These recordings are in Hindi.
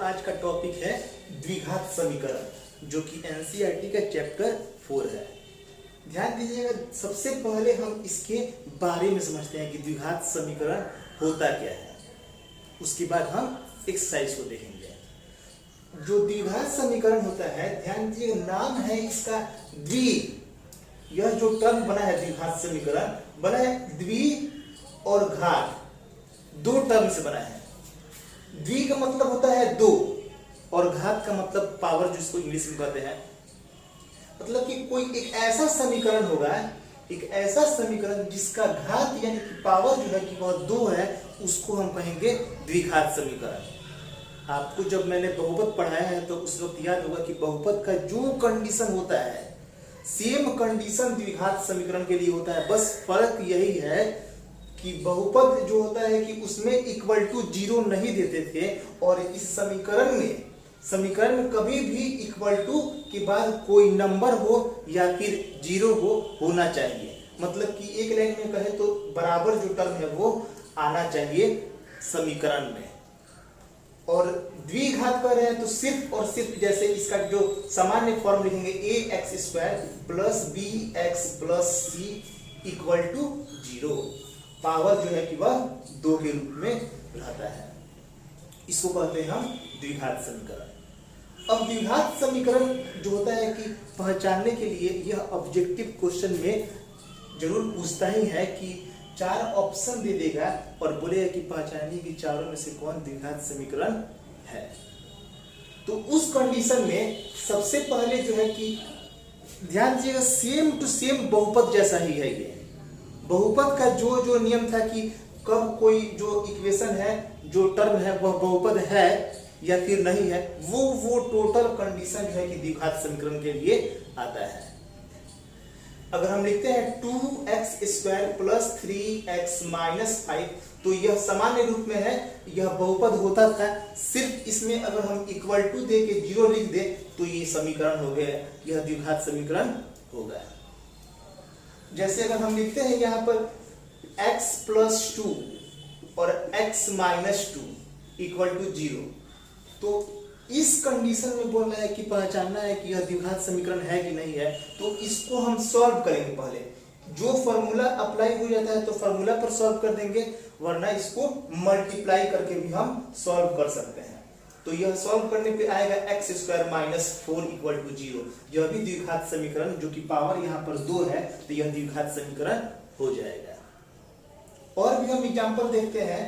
आज का टॉपिक है द्विघात समीकरण, जो कि एनसीईआरटी का चैप्टर 4 है। ध्यान दीजिएगा, सबसे पहले हम इसके बारे में समझते हैं कि द्विघात समीकरण होता क्या है। उसके बाद हम एक्सरसाइज को देखेंगे। जो द्विघात समीकरण होता है, ध्यान दीजिएगा, नाम है इसका द्वि। यह जो टर्म बना है द्विघात समीकरण, बना है द्वि और घात, दो टर्म से बना है। द्वि का मतलब होता है दो, और घात का मतलब पावर, जिसको इंग्लिश में कहते हैं। मतलब कि कोई एक ऐसा समीकरण होगा, एक ऐसा समीकरण जिसका घात यानी कि पावर जो है कि वह दो है, उसको हम कहेंगे द्विघात समीकरण। आपको जब मैंने बहुपद पढ़ाया है तो उस वक्त याद होगा कि बहुपद का जो कंडीशन होता है, सेम कंडीशन द्विघात समीकरण के लिए होता है। बस फर्क यही है कि बहुपद जो होता है कि उसमें इक्वल टू जीरो नहीं देते थे, और इस समीकरण में कभी भी इक्वल टू के बाद कोई नंबर हो या फिर जीरो होना चाहिए। मतलब कि एक लाइन में कहे तो बराबर जो टर्म है वो आना चाहिए समीकरण में। और द्विघात कर रहे हैं तो सिर्फ और सिर्फ, जैसे इसका जो सामान्य फॉर्म लिखेंगे, ax² plus bx plus c equal to 0। Power जो है कि वह दो के रूप में रहता है। इसको कहते हैं हम द्विघात समीकरण। अब द्विघात समीकरण जो होता है कि पहचानने के लिए यह ऑब्जेक्टिव क्वेश्चन में जरूर पूछता ही है कि 4 ऑप्शन दे देगा और बोलेगा कि पहचानिए कि चारों में से कौन द्विघात समीकरण है। तो उस कंडीशन में सबसे पहले जो है कि ध्यान दीजिएगा, सेम टू सेम बहुपद जैसा ही है ये। बहुपद का जो नियम था कि कब कोई जो इक्वेशन है, जो टर्म है, वह बहुपद है या फिर नहीं है, वो टोटल कंडीशन जो है कि द्विघात समीकरण के लिए आता है। अगर हम लिखते हैं 2x² प्लस 3x माइनस 5, तो यह सामान्य रूप में है, यह बहुपद होता था। सिर्फ इसमें अगर हम इक्वल टू दे के 0 लिख दे तो ये समीकरण हो गया, यह द्विघात समीकरण होगा। जैसे अगर हम लिखते हैं यहाँ पर x प्लस 2 और x माइनस 2 इक्वल टू 0, तो इस कंडीशन में बोल रहा है कि पहचानना है कि यह द्विघात समीकरण है कि नहीं है। तो इसको हम सॉल्व करेंगे। पहले जो फॉर्मूला अप्लाई हो जाता है तो फॉर्मूला पर सॉल्व कर देंगे, वरना इसको मल्टीप्लाई करके भी हम सॉल्व कर सकते हैं। तो यह सॉल्व करने पे आएगा x² माइनस 4 इक्वल टू 0। यह भी द्विघात समीकरण, जो कि पावर यहाँ पर 2 है, तो यह द्विघात समीकरण हो जाएगा। और भी हम एग्जांपल देखते हैं।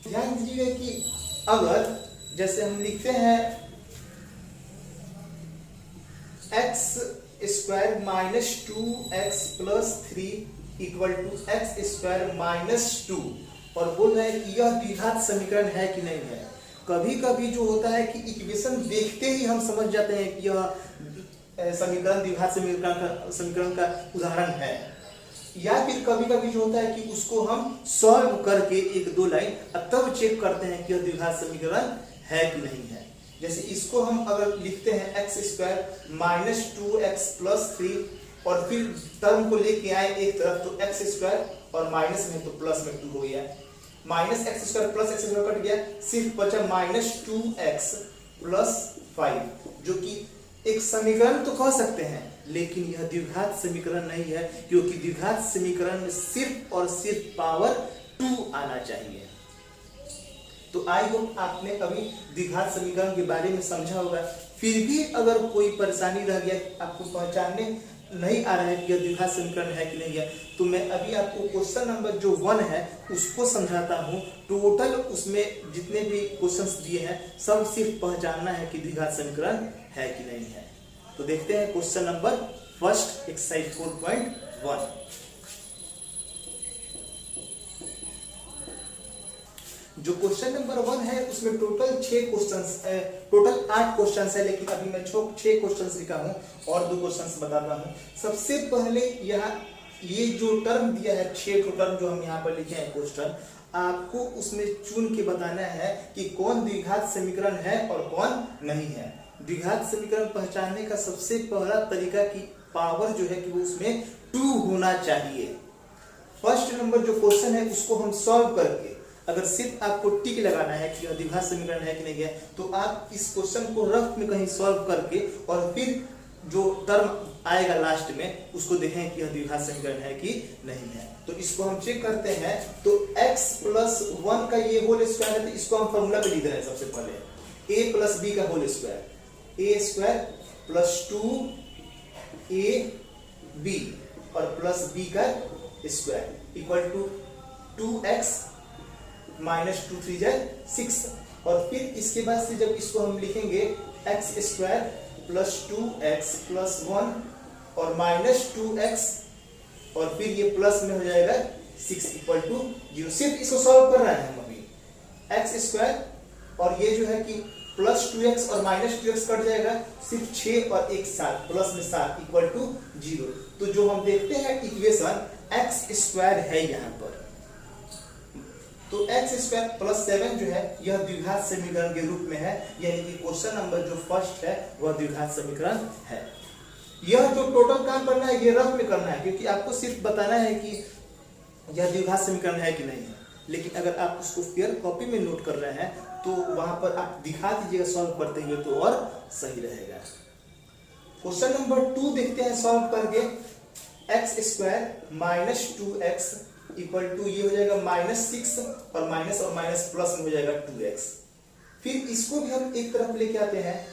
ध्यान दीजिएगा कि अगर जैसे हम लिखते हैं x² minus 2x plus 3 equal to x² minus 2, और बोल रहे हैं कि यह द्विघात समीकरण है कि नहीं है। कभी कभी जो होता है कि इक्वेशन देखते ही हम समझ जाते हैं कि यह समीकरण द्विघात समीकरण का उदाहरण है, या फिर कभी कभी जो होता है कि उसको हम सॉल्व करके 1-2 लाइन तब चेक करते हैं कि यह द्विघात समीकरण है कि नहीं है। जैसे इसको हम अगर लिखते हैं x² माइनस 2x प्लस 3, और फिर टर्म को लेके आए एक तरफ, तो x² और माइनस में तो प्लस में 2 हो गया, minus x² plus x² cut गया, सिर्फ बचा माइनस 2x प्लस 5, जो कि एक समीकरण तो कह सकते हैं, लेकिन यह द्विघात समीकरण नहीं है, क्योंकि द्विघात समीकरण में सिर्फ और सिर्फ पावर 2 आना चाहिए। तो आई होप आपने अभी द्विघात समीकरण के बारे में समझा होगा। फिर भी अगर कोई परेशानी रह गया, आपको पहचानने नहीं आ रहा है कि यह द्विघात समीकरण है कि नहीं है, तो मैं अभी आपको क्वेश्चन नंबर जो 1 है उसको समझाता हूँ। टोटल उसमें जितने भी क्वेश्चंस दिए हैं, सब सिर्फ पहचानना है कि द्विघात समीकरण है कि नहीं है। तो देखते हैं क्वेश्चन नंबर फर्स्ट, एक्सरसाइज 4.1। जो क्वेश्चन नंबर 1 है उसमें टोटल 8 क्वेश्चंस है, लेकिन अभी मैं 6 क्वेश्चंस लिखा हूं और 2 क्वेश्चंस बताता हूं। सबसे पहले ये जो टर्म दिया है, 6 टर्म जो हम यहाँ पर लिखे हैं क्वेश्चन, आपको उसमें चुन के बताना है कि कौन द्विघात समीकरण है और कौन नहीं है। द्विघात समीकरण पहचानने का सबसे पहला तरीका कि पावर जो है कि वो उसमें 2 होना चाहिए। फर्स्ट नंबर जो क्वेश्चन है उसको हम सॉल्व करके अगर सिर्फ आपको टिक लगाना है कि यह द्विघात समीकरण है कि नहीं है, तो आप इस क्वेश्चन को रफ में कहीं सॉल्व करके और फिर जो टर्म आएगा लास्ट में उसको देखें कि यह द्विघात समीकरण है कि नहीं है। तो इसको हम चेक करते हैं। तो x प्लस 1 का ये होल स्क्वायर है, तो इसको हम फॉर्मूला पे लिख रहे हैं। सबसे पहले a प्लस b का whole square, a square plus 2ab और प्लस b का square equal to 2x minus 2 3 6। और फिर इसके बाद से जब इसको हम लिखेंगे x square plus 2x plus 1 और माइनस 2x और फिर ये प्लस में हो जाएगा 6 इक्वल टू 0। सिर्फ इसको सॉल्व कर रहे हैं हम अभी। x स्क्वायर और ये जो है कि प्लस 2x और माइनस 2x कट जाएगा, सिर्फ 6 और 1 7 प्लस में 7 इक्वल टू 0। तो जो हम देखते हैं इक्वेशन x स्क्वायर है यहाँ पर, तो x स्क्वायर प्लस 7 जो है यह द्विघात समीकरण के रूप में है, यानी कि क्वेश्चन नंबर जो फर्स्ट है वह द्विघात समीकरण है। यह जो टोटल काम करना है ये रफ में करना है, क्योंकि आपको सिर्फ बताना है कि यह द्विघात समीकरण है कि नहीं है। लेकिन अगर आप उसको फेयर कॉपी में नोट कर रहे हैं तो वहां पर आप दिखा दीजिएगा सॉल्व करते हुए, तो और सही रहेगा। क्वेश्चन नंबर 2 देखते हैं सॉल्व करके। X square minus 2x equal to ये हो जाएगा माइनस 6 और माइनस प्लस में हो जाएगा 2x। फिर इसको भी हम एक तरफ लेके आते हैं,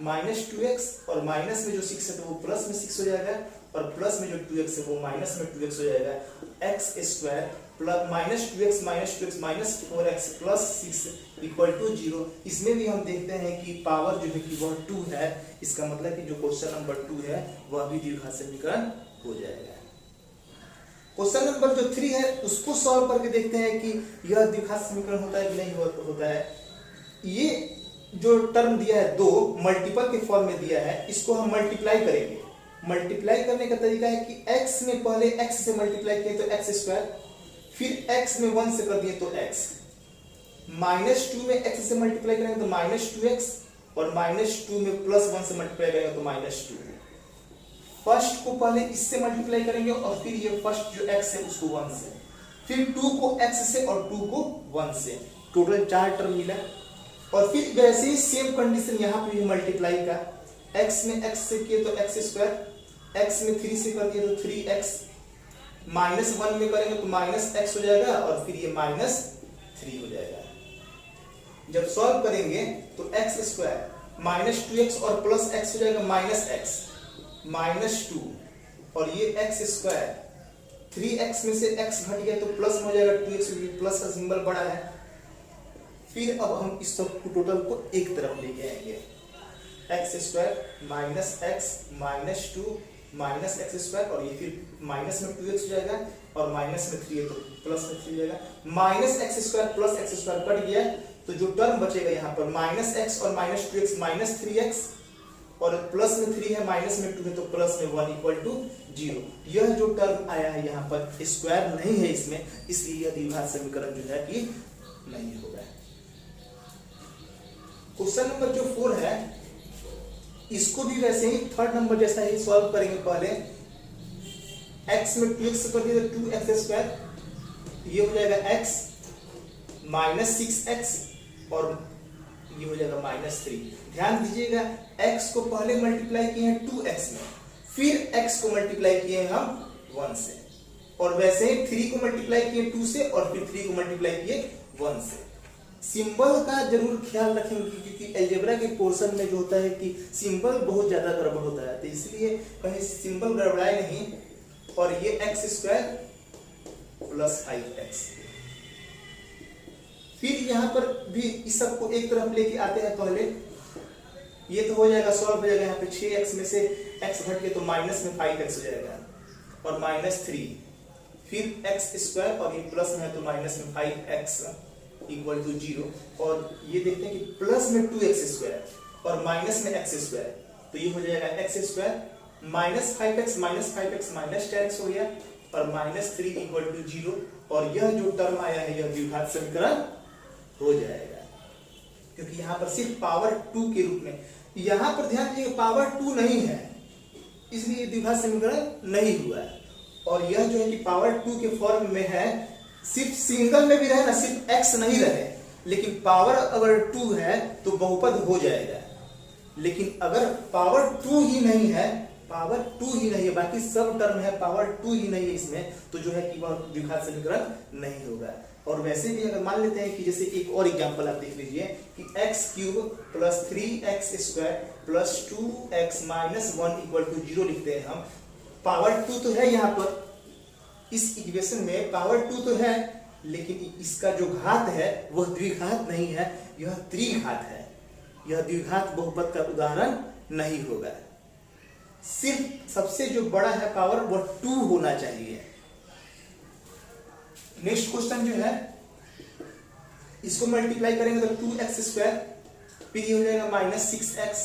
माइनस 2x और माइनस में जो 6 है तो वो प्लस में 6 हो जाएगा और प्लस में जो 2x है वो माइनस में 2x हो जाएगा। X square plus minus 2x minus 4x plus 6 equal to 0। इसमें भी हम देखते हैं कि पावर जो है कि वह 2 है, इसका मतलब कि जो क्वेश्चन नंबर 2 है वह भी द्विघात समीकरण हो जाएगा। क्वेश्चन नंबर जो 3 है उसको सॉल्व करके देखते हैं कि यह द्विघात समीकरण होता है कि नहीं होता है। ये जो टर्म दिया है 2 मल्टीपल के फॉर्म में दिया है, इसको हम मल्टीप्लाई करेंगे। मल्टीप्लाई करने का तरीका है कि x में पहले x से मल्टीप्लाई किए तो x स्क्वायर, फिर x में 1 से कर दिए तो x, माइनस 2 में x से मल्टीप्लाई करेंगे तो माइनस 2x और माइनस 2 में प्लस 1 से मल्टीप्लाई करेंगे तो माइनस 2। फर्स्ट को पहले इससे मल्टीप्लाई करेंगे और फिर ये फर्स्ट जो x है उसको 1 से, फिर 2 को x से और 2 को 1 से, टोटल 4 टर्म मिला। और फिर वैसे ही सेम कंडीशन यहाँ पे भी मल्टीप्लाई का, x में x से किए तो x स्क्वायर, x में 3 से कर दिए तो 3x, माइनस 1 में करेंगे तो माइनस x हो जाएगा और फिर ये माइनस 3 हो जाएगा। जब सॉल्व करेंगे तो x स्क्वायर माइनस 2x और प्लस x हो जाएगा माइनस x माइनस 2 और ये x स्क्वायर 3x में से x घट गया तो प्लस में हो जाएगा 2x, प्लस का सिंबल बड़ा है। फिर अब हम इस सब को टोटल को एक तरफ लेके आएंगे, x square minus x minus 2 minus x square और ये फिर माइनस में 2x हो जाएगा और माइनस में 3 है तो प्लस में 3 हो जाएगा। Minus x square plus x square cut गया तो जो टर्म बचेगा यहाँ पर माइनस एक्स और माइनस 2x माइनस 3x और प्लस में 3 है माइनस में 2 है तो प्लस में 1 इक्वल टू 0। यह जो टर्म आया है यहाँ पर स्क्वायर नहीं है इसमें, इसलिए यह द्विघात समीकरण जो है कि नहीं होगा। क्वेश्चन नंबर जो 4 है इसको भी वैसे ही थर्ड नंबर जैसा ही सॉल्व करेंगे। पहले x में 2x से कर दिया तो 2x स्क्वायर, ये हो जाएगा x माइनस 6x और ये हो जाएगा माइनस 3। ध्यान दीजिएगा x को पहले मल्टीप्लाई किए हैं 2x में, फिर x को मल्टीप्लाई किए हैं हम 1 से और वैसे ही 3 को मल्टीप्लाई किए 2 से और फिर 3 को मल्टीप्लाई किए 1 से। सिंबल का जरूर ख्याल रखेंगे क्योंकि अलजेब्रा के पोर्शन में जो होता है कि सिंबल बहुत ज्यादा गड़बड़ होता है, तो इसलिए कहीं सिंबल गड़बड़ाए नहीं। और ये एक्स स्क्वायर प्लस 5x, फिर यहाँ पर भी इस सब को एक तरफ लेके आते हैं। पहले ये तो हो जाएगा सॉल्व हो जाएगा, यहाँ पे 6x में से x घट के तो माइनस में 5x हो जाएगा और माइनस 3, फिर x स्क्वायर और ये प्लस में है तो माइनस में 5x इक्वल टू 0। और ये देखते हैं कि प्लस में 2x स्क्वायर और माइनस में x स्क्वायर, तो ये हो जाएगा x square minus 5x minus 10x हो गया और माइनस 3 इक्वल टू 0। और यह जो टर्म आया है यह द्विघात समीकरण हो जाएगा, क्योंकि यहाँ पर सिर्फ पावर 2 के रूप में, यहाँ पर ध्यान दीजिए पावर 2 नहीं है इसलिए द्विघात समीकरण नहीं हुआ है। और यह जो है कि पावर 2 के फॉर्म में है, सिर्फ सिंगल में भी रहे ना, सिर्फ x नहीं रहे, लेकिन पावर अगर 2 है तो बहुपद हो जाएगा। लेकिन अगर पावर 2 ही नहीं है, पावर 2 ही नहीं है, बाकी सब टर्म है, पावर 2 ही नहीं है इसमें, तो जो है कि वह द्विघात समीकरण नहीं होगा। और वैसे भी अगर मान लेते हैं कि जैसे एक और एग्जांपल आप देख लीजिए कि x³ plus 3x² plus 2x minus 1 equal to 0 लिखते हैं हम। पावर 2 तो है यहाँ पर, इस इक्वेशन में पावर 2 तो है, लेकिन इसका जो घात है वह द्विघात नहीं है, यह त्रिघात है। यह द्विघात बहुपद का उदाहरण नहीं होगा। सिर्फ सबसे जो बड़ा है पावर वह 2 होना चाहिए। नेक्स्ट क्वेश्चन जो है, इसको मल्टीप्लाई करेंगे तो 2x², फिर ये हो जाएगा माइनस 6x,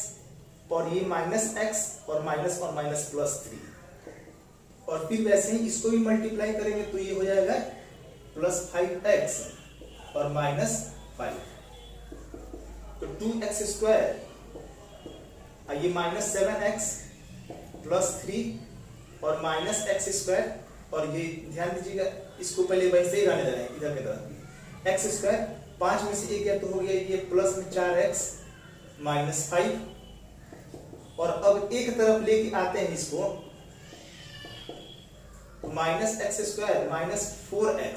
और ये माइनस x और माइनस प्लस 3, और फिर वैसे ही इसको भी मल्टीप्लाई करेंगे तो ये हो जाएगा प्लस 5x और माइनस 5, तो 2x², ये माइनस 7x प्लस 3 और माइनस x², और ये ध्यान दीजिएगा इसको पहले वैसे ही रहने देना है, इधर की तरफ x², 5 में से 1 गया तो हो गया ये प्लस में 4x माइनस 5, और अब एक तरफ लेके आते हैं इसको, माइनस x² माइनस 4x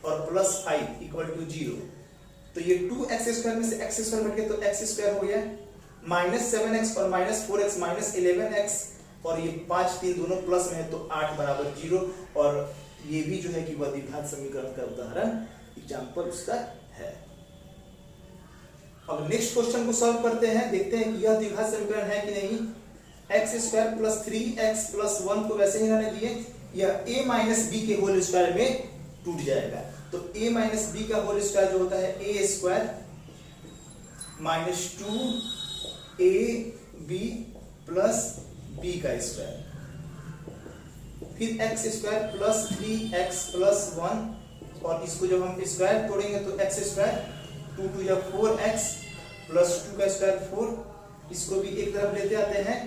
और प्लस 5 इक्वल टू 0, तो ये 2x² में से x² हट गया तो x² हो गया, माइनस 7x और माइनस 4x माइनस 11x, और ये 5 3 दोनों प्लस में है तो 8 बराबर 0, और ये भी जो है कि वह द्विघात समीकरण का उदाहरण एग्जांपल उसका है। अब नेक्स्ट क्वेश्चन को सॉल्व करते हैं, देखते हैं कि यह द्विघात समीकरण है कि नहीं। x² प्लस 3x प्लस 1 को वैसे ही रहने दिए, यह a माइनस b के होल स्क्वायर में टूट जाएगा, तो a माइनस b का होल स्क्वायर जो होता है a² minus 2ab plus b का स्क्वायर, फिर x² प्लस 3x प्लस 1, और इसको जब हम स्क्वायर तोड़ेंगे तो x², 2 2 या 4x प्लस 2 का स्क्वायर 4, इसको भी एक तरफ लेते आते हैं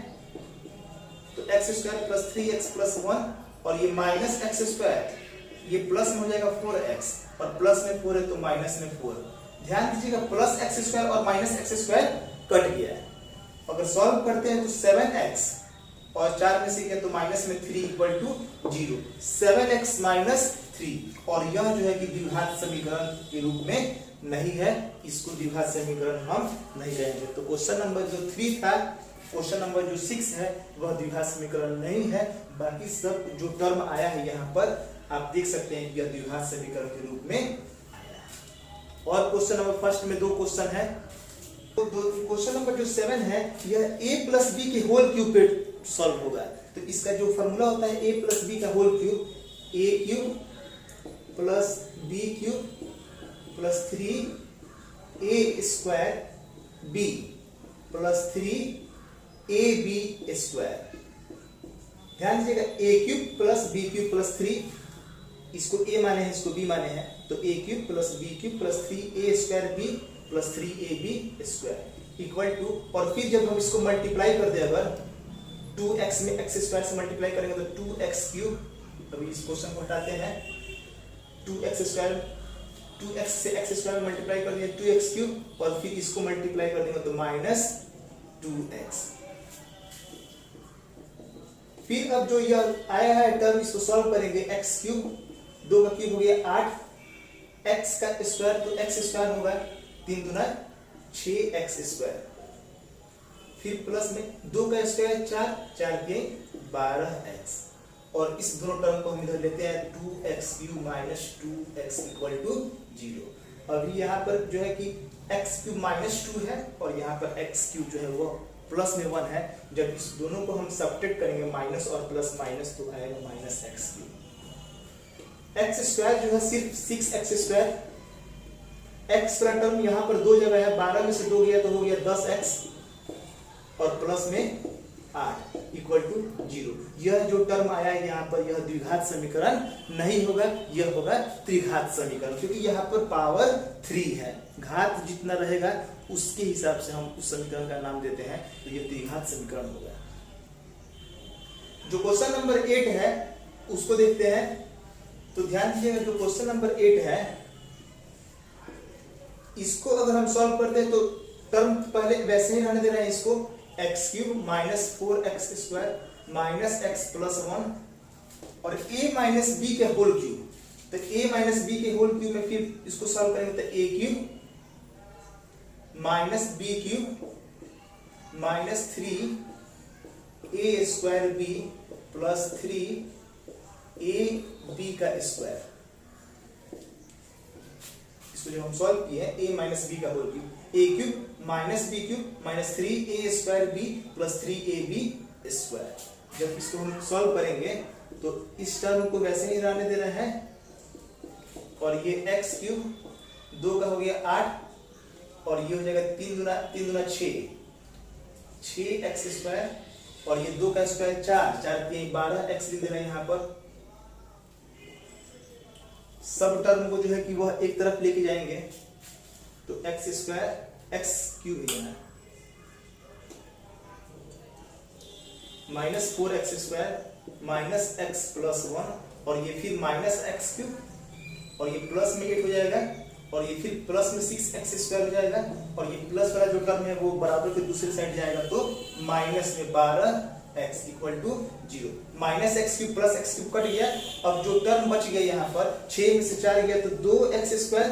तो x² प्लस 3x प्लस 1, और ये माइनस x², ये प्लस में हो जाएगा 4x, और प्लस में 4 है तो माइनस में 4। ध्यान दीजिएगा प्लस x² और माइनस x² कट गया है। अगर सॉल्व करते हैं तो 7x और 4 में से गया तो माइनस में 3 इक्वल टू 0, 7x माइनस 3, और यह जो है कि द्विघात समीकरण के रूप में नहीं है, इसको द्विघात समीकरण हम नहीं कहेंगे। तो क्वेश्चन नंबर जो 3 था, क्वेश्चन नंबर जो 6 है वह द्विघात समीकरण नहीं है, बाकी सब जो टर्म आया है यहाँ पर आप देख सकते हैं कि यह द्विघात समीकरण के रूप में आया है। और क्वेश्चन नंबर फर्स्ट में 2 क्वेश्चन है, तो क्वेश्चन नंबर जो 7 है यह a प्लस बी के होल क्यूब पे सॉल्व होगा। तो इसका जो फॉर्मूला होता है a प्लस बी का whole cube, a³ plus b³ plus 3a² b plus 3ab²। ध्यान दीजिएगा a³ प्लस b³ प्लस 3, इसको a माने हैं इसको b माने हैं, तो a³ plus b³ plus 3a² b plus 3ab² equal to, और फिर जब हम इसको मल्टीप्लाई कर दे, अगर 2x में x² से मल्टीप्लाई करेंगे तो 2x³, अभी इस क्वेश्चन को हटाते हैं, 2x² 2x से x² मल्टीप्लाई कर दिया 2x³, और फिर इसको मल्टीप्लाई कर देंगे तो माइनस 2x। फिर अब जो यह आया है टर्म इसको सॉल्व करेंगे, x³ 2 का क्यूब हो गया 8, x का स्क्वायर तो x² होगा, 3 दूना 6x², फिर प्लस में 2 का स्क्वायर 4, 4 के 12x, और इस दोनों टर्म को हम इधर लेते हैं 2x³ minus 2x equal to 0। अभी यहाँ पर जो है कि x³ माइनस 2 है, और यहाँ पर x³ जो है वो प्लस में 1 है। जब इस दोनों को हम सब्ट्रैक्ट करेंगे माइनस और प्लस माइनस तो आएगा माइनस x³। x² जो है सिर्फ 6x², x का टर्म यहाँ पर 2 जगह है, 12 में से 2 गया तो हो गया 10x, और प्लस में 8 इक्वल टू 0। यह जो टर्म आया है यहाँ पर यह द्विघात समीकरण नहीं होगा, यह होगा त्रिघात समीकरण, क्योंकि यहाँ पर पावर 3 है, घात जितना रहेगा उसके हिसाब से हम उस समीकरण का नाम देते हैं, तो यह त्रिघात समीकरण होगा। जो क्वेश्चन नंबर 8 है उसको देखते हैं। तो ध्यान दीजिएगा जो क्वेश्चन नंबर 8 है, इसको अगर हम सॉल्व करते हैं तो टर्म पहले वैसे ही रहने दे रहे हैं, इसको x cube minus 4x square minus x plus 1 और a माइनस बी के होल क्यूब। तो a माइनस बी के होल क्यूब में फिर इसको सॉल्व करेंगे तो a cube minus b cube minus 3a square b plus 3a b का स्क्वायर। इसको जब हम सॉल्व किए a माइनस बी का whole cube, a cube minus b cube minus 3a square b plus 3ab square. जब इसको हम सॉल्व करेंगे तो इस टर्म को वैसे ही रहने दे रहे हैं और ये x क्यूब 2 का हो गया 8 और ये हो जाएगा 3 दूना 6x स्क्वायर और ये 2 का स्क्वायर 4 3 12x लिख दे रहे हैं यहाँ पर। सब टर्म को जो है कि वह एक तरफ लेके जाएंगे तो x स्क्वायर x क्यूब ही है minus 4x square minus x plus 1 और ये फिर माइनस x क्यूब और ये प्लस में 8 हो जाएगा और ये फिर प्लस में 6x स्क्वायर हो जाएगा और ये प्लस वाला जो टर्म है वो बराबर के दूसरी साइड जाएगा तो माइनस में 12x equal to 0। Minus x cube plus x cube cut गया। अब जो टर्म बच गया यहाँ पर 6 में से 4 गया तो 2x स्क्वायर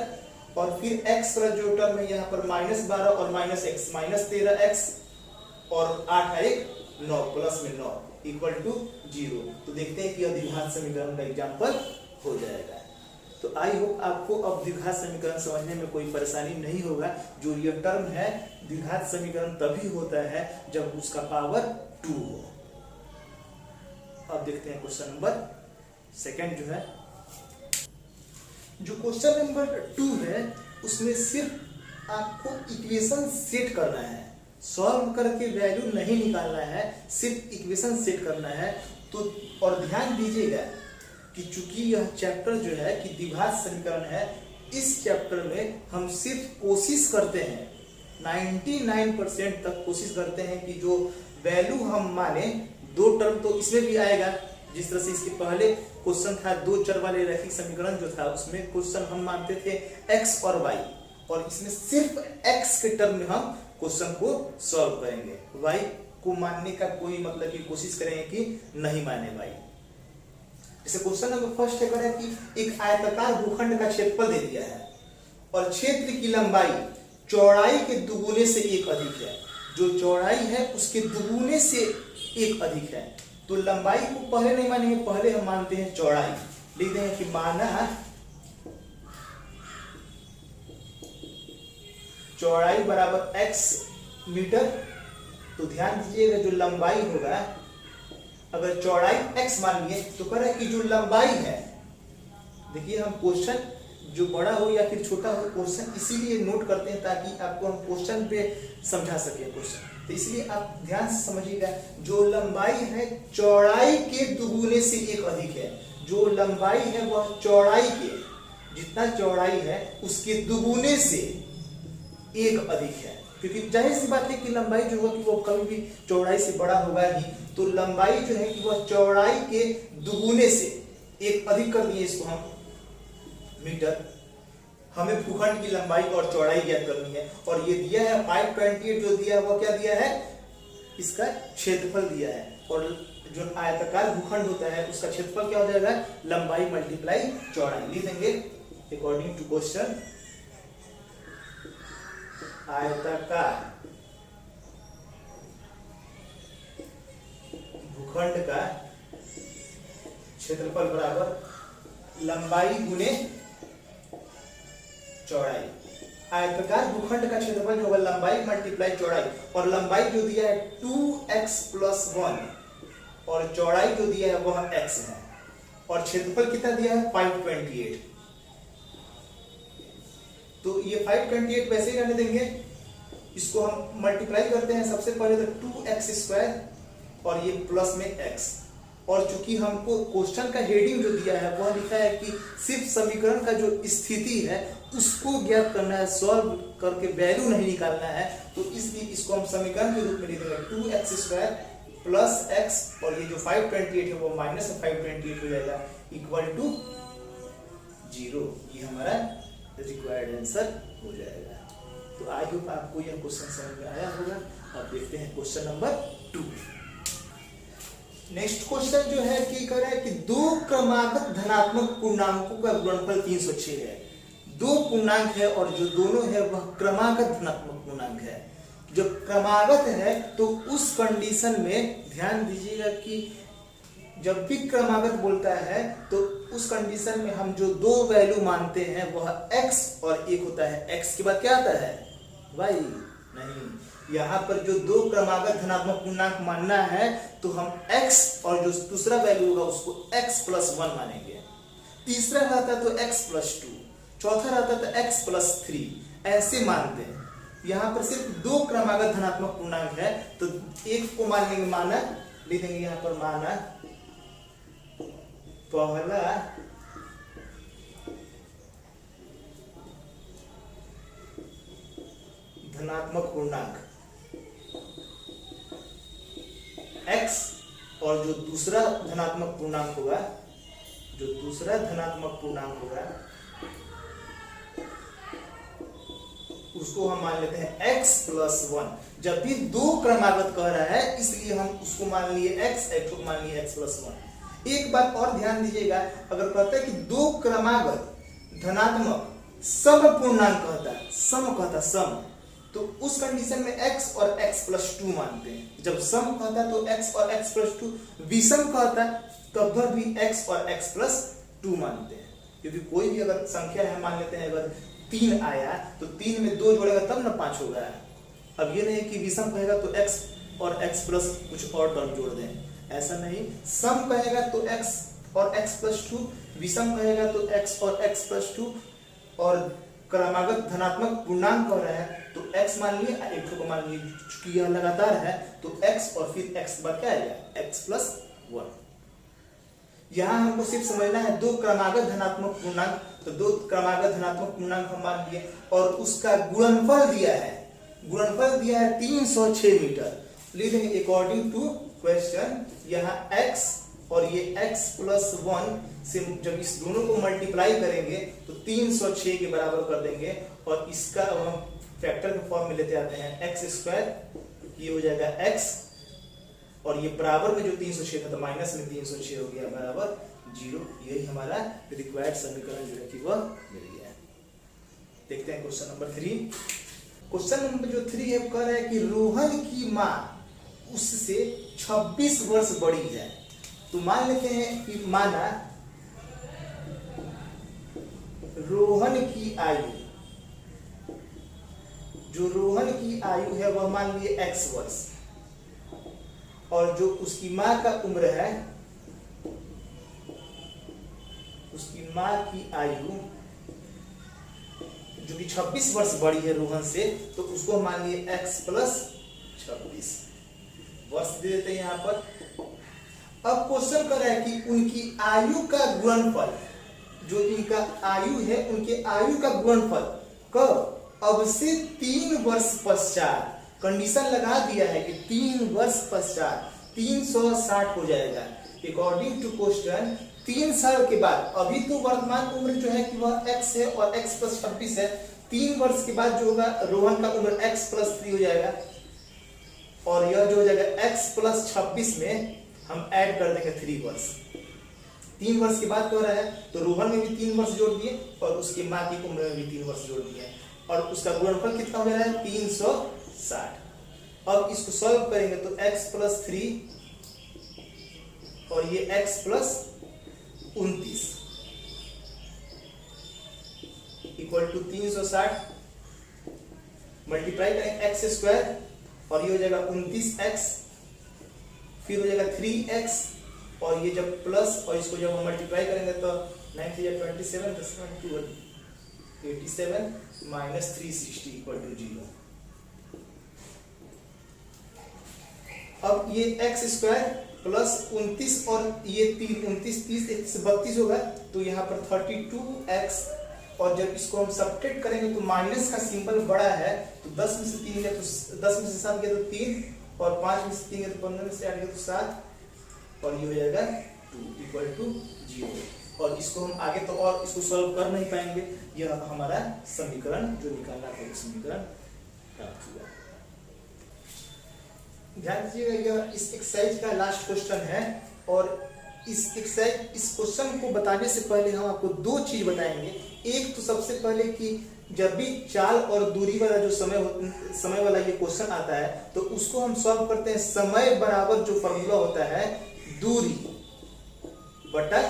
और फिर x वाला जो टर्म है यहाँ पर माइनस 12 और माइनस x माइनस 13x और 8 है 9 प्लस में 9 इक्वल टू 0। तो देखते हैं कि यह द्विघात समीकरण का एग्जाम्पल हो जाएगा। तो आई होप आपको अब द्विघात समीकरण समझने में कोई परेशानी नहीं होगा। जो यह टर्म है द्विघात समीकरण तभी होता है जब उसका पावर 2 हो। अब देखते हैं क्वेश्चन नंबर सेकंड जो है। जो क्वेश्चन नंबर 2 है उसमें सिर्फ आपको इक्वेशन सेट करना है, सॉल्व करके वैल्यू नहीं निकालना है, सिर्फ इक्वेशन सेट करना है। तो और ध्यान दीजिएगा कि चूंकि यह चैप्टर जो है कि द्विघात समीकरण है, इस चैप्टर में हम सिर्फ कोशिश करते हैं 99% तक कोशिश करते हैं कि जो वैल्यू हम माने, 2 टर्म तो इसमें भी आएगा। जिस तरह से इसके पहले क्वेश्चन था 2 चर वाले रैखिक समीकरण जो था उसमें क्वेश्चन हम मानते थे x और y और इसमें सिर्फ x के टर्म में हम क्वेश्चन को सॉल्व करेंगे। y को मानने का कोई मतलब की कोशिश करेंगे कि नहीं माने y। जैसे क्वेश्चन नंबर फर्स्ट है कि एक आयताकार भूखंड का क्षेत्रफल दे दिया है और क्षेत्र की लंबाई चौड़ाई के दुगुने से 1 अधिक है। जो चौड़ाई है उसके दुगुने से 1 अधिक है। तो लंबाई को पहले नहीं मानेंगे, पहले हम मानते हैं चौड़ाई। लिख देंगे कि माना चौड़ाई बराबर x मीटर। तो ध्यान दीजिएगा जो लंबाई होगा, अगर चौड़ाई x मान लिए तो कह रहा है कि जो लंबाई है, देखिए हम क्वेश्चन जो बड़ा हो या फिर छोटा हो क्वेश्चन इसीलिए नोट करते हैं ताकि आपको हम क्वेश्चन पे समझा सके क्वेश्चन। तो इसलिए आप ध्यान से समझिएगा, जो लंबाई है चौड़ाई के दुगुने से 1 अधिक है। जो लंबाई है वह चौड़ाई के जितना चौड़ाई है उसके दुगुने से 1 अधिक है। क्योंकि जाहिर सी बात है कि लंबाई जो होगा कि वो कभी भी चौड़ाई से बड़ा होगा ही। तो लंबाई जो है कि वह चौड़ाई के दुगुने से 1 अधिक कर दिए इसको हम मीटर। हमें भूखंड की लंबाई और चौड़ाई ज्ञात करनी है और ये दिया है 528। जो दिया है वो क्या दिया है, इसका क्षेत्रफल दिया है। और जो आयताकार भूखंड होता है उसका क्षेत्रफल क्या हो जाएगा, लंबाई मल्टीप्लाई चौड़ाई। लिख देंगे अकॉर्डिंग टू क्वेश्चन, आयताकार भूखंड का क्षेत्रफल बराबर लंबाई गुने चौड़ाई। आयताकार भूखंड का क्षेत्रफल जो होगा लंबाई मल्टीप्लाई चौड़ाई, और लंबाई जो दिया है 2x + 1 और चौड़ाई जो दिया है वह x है और क्षेत्रफल कितना दिया है 528। तो ये 528 वैसे ही रहने देंगे। इसको हम मल्टीप्लाई करते हैं सबसे पहले तो 2x² और ये प्लस में x। और चूंकि हमको क्वेश्चन का हेडिंग जो दिया है वह लिखा है कि सिर्फ समीकरण का जो स्थिति है उसको ज्ञात करना है, सॉल्व करके वैल्यू नहीं निकालना है। तो इसलिए इसको हम समीकरण के रूप में लिख देंगे 2x² + x और ये जो 528 है वो -528 हो जाएगा इक्वल टू 0। ये हमारा रिक्वायर्ड आंसर हो जाएगा। तो आई होप आपको यह क्वेश्चन समझ में आया होगा। अब देखते हैं क्वेश्चन नंबर 2। नेक्स्ट क्वेश्चन जो है कि कह रहा है कि दो क्रमागत धनात्मक पूर्णांकों का गुणनफल 306 है। दो पूर्णांक है और जो दोनों है वह क्रमागत धनात्मक पूर्णांक है। जो क्रमागत है तो उस कंडीशन में ध्यान दीजिएगा कि जब भी क्रमागत बोलता है तो उस कंडीशन में हम जो दो वैल्यू मानते हैं वह x और एक होता है। x के बाद क्या आता है y नहीं। यहाँ पर जो दो क्रमागत धनात्मक पूर्णांक मानना है तो हम x और जो दूसरा वैल्यू होगा उसको x+1 मानेंगे। तीसरा रहता तो x+2, चौथा रहता तो x+3, ऐसे मानते हैं। यहाँ पर सिर्फ दो क्रमागत धनात्मक पूर्णांक है तो एक को मान लेंगे मानक, लिख देंगे यहाँ पर मानक पहला धनात्मक पूर्णांक x और जो दूसरा धनात्मक पूर्णांक होगा, जो दूसरा धनात्मक पूर्णांक होगा उसको हम मान लेते हैं x+1। जब भी दो क्रमागत कह रहा है इसलिए हम उसको मान लिए x, एक को मान लिए x+1। एक बात और ध्यान दीजिएगा, अगर कहता है कि दो क्रमागत धनात्मक सम पूर्णांक कहता सम, तो उस कंडीशन में x और x+2 मानते हैं। जब सम कहता तो x और x+2, विषम कहता तब भी x और x+2 मानते हैं। क्योंकि कोई भी अगर संख्या है, मान लेते हैं अगर 3 आया तो 3 में 2 जोड़ेगा तब ना 5 होगा। अब ये नहीं कि विषम कहेगा तो x और x प्लस कुछ और टर्म जोड़ दें, ऐसा नहीं। सम कहेगा तो x और x+2, विषम कहेगा तो x और x+2, और क्रमागत धनात्मक पूर्णांक कह रहा है तो x मान लिए, एक को मान लिए। चूंकि यह लगातार है तो x और फिर x के बाद क्या आएगा x+1। यहाँ हमको सिर्फ समझना है दो क्रमागत धनात्मक पूर्णांक, तो दो क्रमागत धनात्मक पूर्णांक हम मान लिए और उसका गुणनफल दिया है। गुणनफल दिया है 306 मीटर। लिख देंगे अकॉर्डिंग टू क्वेश्चन। यहाँ x और ये x+1 से जब इस दोनों को मल्टीप्लाई करेंगे तो 306 के बराबर कर देंगे और इसका हम फैक्टर के फॉर्म में लेते आते हैं x², ये हो जाएगा x और ये बराबर में जो 306 था तो माइनस में 306 हो गया बराबर 0। यही हमारा रिक्वायर्ड समीकरण जो है कि वह मिल गया है। देखते हैं क्वेश्चन नंबर 3। क्वेश्चन नंबर जो 3 है कह रहा है कि रोहन की माँ उससे 26 वर्ष बड़ी है। तो मान लेते हैं कि माना रोहन की आयु, जो रोहन की आयु है वह मान लिए x वर्ष, और जो उसकी माँ का उम्र है, उसकी माँ की आयु जो कि 26 वर्ष बड़ी है रोहन से, तो उसको मान लिए x+26 वर्ष दे देते हैं यहाँ पर। अब क्वेश्चन कर रहा है कि उनकी आयु का गुणनफल, जो इनका आयु है उनके आयु का गुणनफल कब, अब से 3 वर्ष पश्चात। कंडीशन लगा दिया है कि 3 वर्ष पश्चात 360 हो जाएगा। अकॉर्डिंग टू क्वेश्चन 3 साल के बाद, अभी तो वर्तमान उम्र जो है कि वह x है और x+26 है। 3 वर्ष के बाद जो होगा रोहन का उम्र x+3 हो जाएगा और यह जो हो जाएगा x+26 में हम ऐड कर देंगे 3 वर्ष। 3 वर्ष के बाद हो रहा है तो रोहन में भी 3 वर्ष जोड़ दिए और उसकी माँ की उम्र में भी 3 वर्ष जोड़ दिए और उसका गुणनफल कितना हो जा रहा है 360। अब इसको सॉल्व करेंगे तो x+3 और ये x+29 इक्वल टू 360। मल्टीप्लाई करेंगे x² और ये हो जाएगा 29x, फिर हो जाएगा 3x और ये जब प्लस और इसको जब हम मल्टीप्लाई करेंगे तो 9 3 27 87 माइनस 360 इक्वल टू 0। अब ये x² प्लस 29 और ये 29 30 32 होगा तो यहाँ पर 32x, और जब इसको हम सब्ट्रैक्ट करेंगे तो माइनस का सिंबल बड़ा है तो 10 में से 3 गया तो 10 में से 7 गया तो 3 और 5 में से 3 गया तो 15 में से 8 गया तो 7 और ये हो जाएगा 2 इक्वल टू 0। और इसको हम आगे तो और इसको सॉल्व कर नहीं पाएंगे। यह हमारा समीकरण जो निकालना था समीकरण प्राप्त हुआ। ध्यान दीजिएगा यह इस एक्सरसाइज का लास्ट क्वेश्चन है और इस क्वेश्चन को बताने से पहले हम आपको दो चीज बताएंगे। एक तो सबसे पहले कि जब भी चाल और दूरी वाला जो समय वाला ये क्वेश्चन आता है तो उसको हम सॉल्व करते हैं समय बराबर जो फॉर्मूला होता है दूरी बटा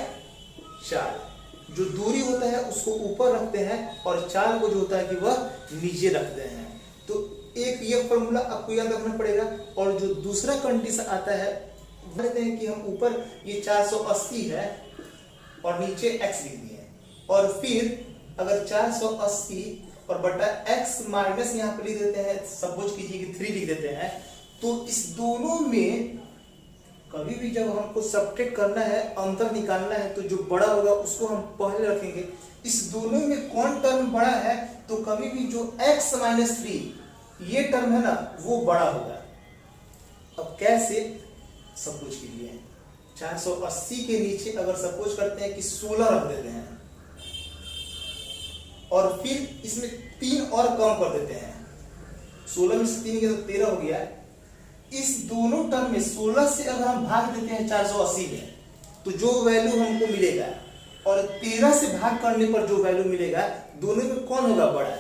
चाल। जो दूरी होता है उसको ऊपर रखते हैं और चाल को जो होता है कि वह नीचे रखते हैं। तो एक ये फॉर्मूला आपको याद रखना पड़ेगा। और जो दूसरा कंडीशन आता है कहते हैं कि हम ऊपर ये 480 है और नीचे x लिख दिए और फिर अगर 480 और बटा x माइनस यहाँ पे लिख देते हैं, सपोज कीजिए कि 3 लिख देते हैं, तो इस दोनों में कभी भी जब हमको सब्ट्रैक्ट करना है, अंतर निकालना है, तो जो बड़ा होगा उसको हम पहले रखेंगे। इस दोनों में कौन टर्म बड़ा है तो कभी भी जो x माइनस 3 ये टर्म है ना वो बड़ा होगा। अब कैसे सपोज कीजिए 480 के नीचे अगर सपोज करते हैं कि 16 रख देते हैं और फिर इसमें 3 और कम कर देते हैं, 16 में से 3 गया तो 13 हो गया। इस दोनों टर्म में 16 से अगर हम भाग देते हैं 480 में तो जो वैल्यू हमको मिलेगा और 13 से भाग करने पर जो वैल्यू मिलेगा दोनों में कौन होगा बड़ा।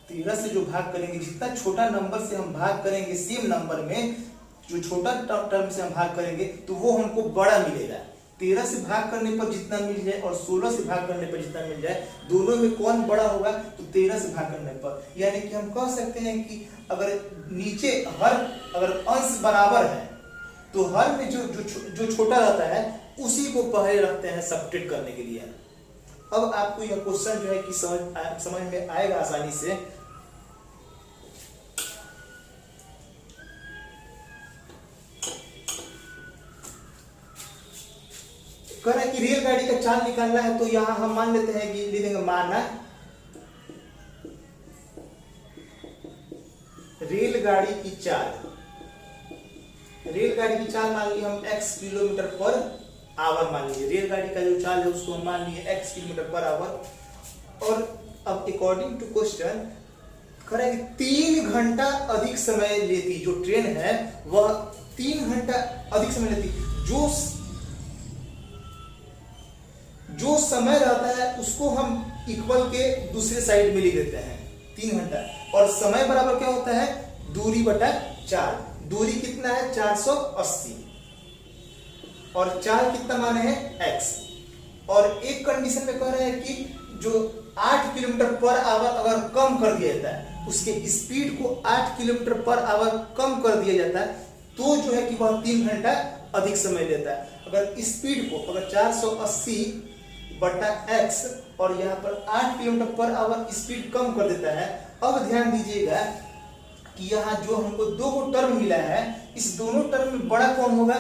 13 से जो भाग करेंगे, जितना छोटा नंबर से हम भाग करेंगे सेम नंबर में जो छोटा टर्म से हम भाग करेंगे तो वो हमको बड़ा मिलेगा। 13 से भाग करने पर जितना मिल जाए और 16 से भाग करने पर जितना मिल जाए दोनों में कौन बड़ा होगा तो 13 से भाग करने पर। यानी कि हम कह सकते हैं कि अगर नीचे हर अगर अंश बराबर है तो हर में जो छोटा रहता है उसी को पहले रखते हैं सब्ट्रैक्ट करने के लिए। अब आपको यह क्वेश्चन जो है कि समझ में आएगा आसानी से। कह रहा है कि रेलगाड़ी का चाल निकालना है तो यहां हम मान लेते हैं कि लिख देंगे माना रेलगाड़ी की चाल। रेलगाड़ी की चाल मान ली हम x किलोमीटर पर आवर मान लीजिए। रेलगाड़ी का जो चाल है उसको हम मान लिए x किलोमीटर पर आवर। और अब अकॉर्डिंग टू क्वेश्चन कह रहा है कि 3 घंटा अधिक समय लेती जो ट्रेन है वह 3 घंटा अधिक समय लेती। जो समय रहता है उसको हम इक्वल के दूसरे साइड में लिख देते हैं 3 घंटा और समय बराबर क्या होता है दूरी बटा चाल। दूरी कितना है 480 और चाल कितना माने हैं x। और एक कंडीशन में कह रहे हैं कि जो 8 किलोमीटर पर आवर अगर कम कर दिया जाता है, उसके स्पीड को 8 किलोमीटर पर आवर कम कर दिया जाता है तो जो है कि वह 3 घंटा अधिक समय लेता है। अगर स्पीड को अगर 480 बटा x और यहाँ पर 8 किलोमीटर पर आवर स्पीड कम कर देता है। अब ध्यान दीजिएगा कि यहाँ जो हमको दो टर्म मिला है इस दोनों टर्म में बड़ा कौन होगा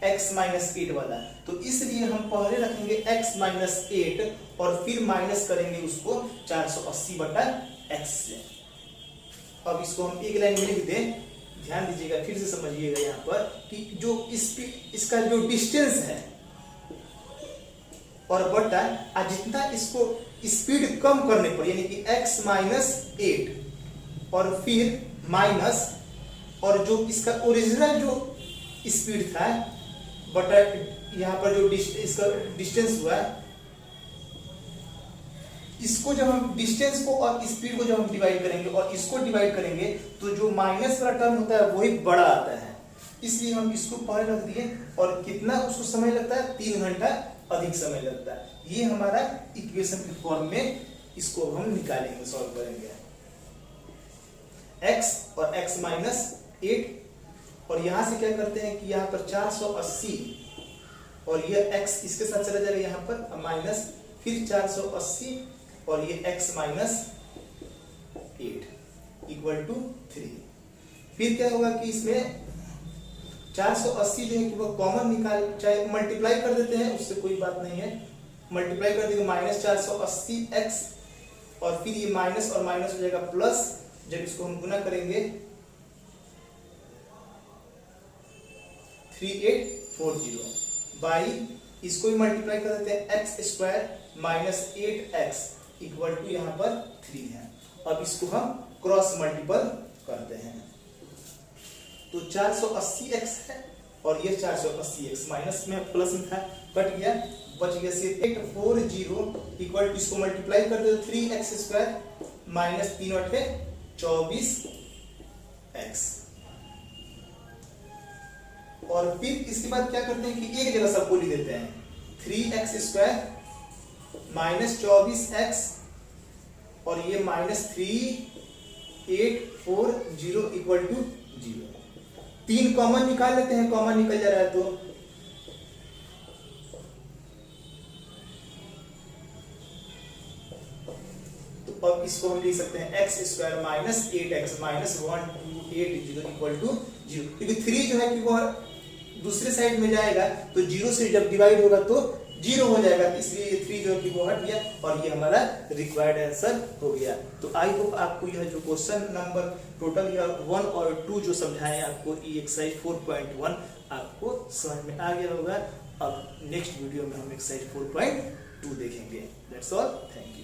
x माइनस 8 वाला। तो इसलिए हम पहले रखेंगे x माइनस 8 और फिर माइनस करेंगे उसको 480 बटा x से। अब इसको हम एक लाइन में लिख दें। ध्यान दीजिएगा फिर से समझिएगा यहाँ पर कि जो इसका जो डिस्टेंस है और बटा जितना इसको स्पीड कम करने पर यानी कि x माइनस 8 और फिर माइनस और जो इसका ओरिजिनल जो स्पीड था बटा यहाँ पर जो इसका डिस्टेंस हुआ इसको जब हम डिस्टेंस को और स्पीड को जब हम डिवाइड करेंगे और इसको डिवाइड करेंगे तो जो माइनस वाला टर्म होता है वही बड़ा आता है। इसलिए हम इसको पहले रख दिए और कितना उसको समय लगता है 3 घंटा अधिक समय लगता है। ये हमारा इक्वेशन के फॉर्म में इसको हम निकालेंगे सॉल्व करेंगे। x और x माइनस 8 और यहां से क्या करते हैं कि यहाँ पर 480 और ये x इसके साथ चला जाएगा यहाँ पर माइनस फिर 480 और ये x माइनस 8 इक्वल टू 3। फिर क्या होगा कि इसमें 480 जो है कि वो कॉमन निकाल चाहे मल्टीप्लाई कर देते हैं उससे कोई बात नहीं है। मल्टीप्लाई कर देंगे माइनस 480x और फिर ये माइनस और माइनस हो जाएगा प्लस। जब इसको हम गुना करेंगे 3840 बाई इसको भी मल्टीप्लाई कर देते हैं, x square minus 8x equal to यहाँ पर 3 है। अब इसको हम क्रॉस मल्टीपल करते हैं तो 480x है और ये 480x माइनस में प्लस में था कट गया, बच गया सिर्फ 840 इक्वल टू इसको मल्टीप्लाई कर दे तो 3x स्क्वायर माइनस 3 अठे 24x। और फिर इसके बाद क्या करते हैं कि एक जगह सबको लिख देते हैं, 3x स्क्वायर माइनस 24x और ये माइनस 3840 इक्वल टू 0। 3 कॉमन निकाल लेते हैं, कॉमन निकल जा रहा है तो अब इसको हम लिख सकते हैं x square minus 8x minus 1280 equal to 0, क्योंकि 3 जो है कि वो दूसरे साइड में जाएगा तो 0 से जब डिवाइड होगा तो 0 हो जाएगा, इसलिए ये 3 जो है कि वो हट गया और ये हमारा रिक्वायर्ड आंसर हो गया। तो आई होप आपको यह जो क्वेश्चन नंबर टोटल या 1 और 2 जो समझाएं आपको ई एक्सरसाइज 4.1 आपको समझ में आ गया होगा। अब नेक्स्ट वीडियो में हम एक्सरसाइज 4.2 देखेंगे। That's all, thank you.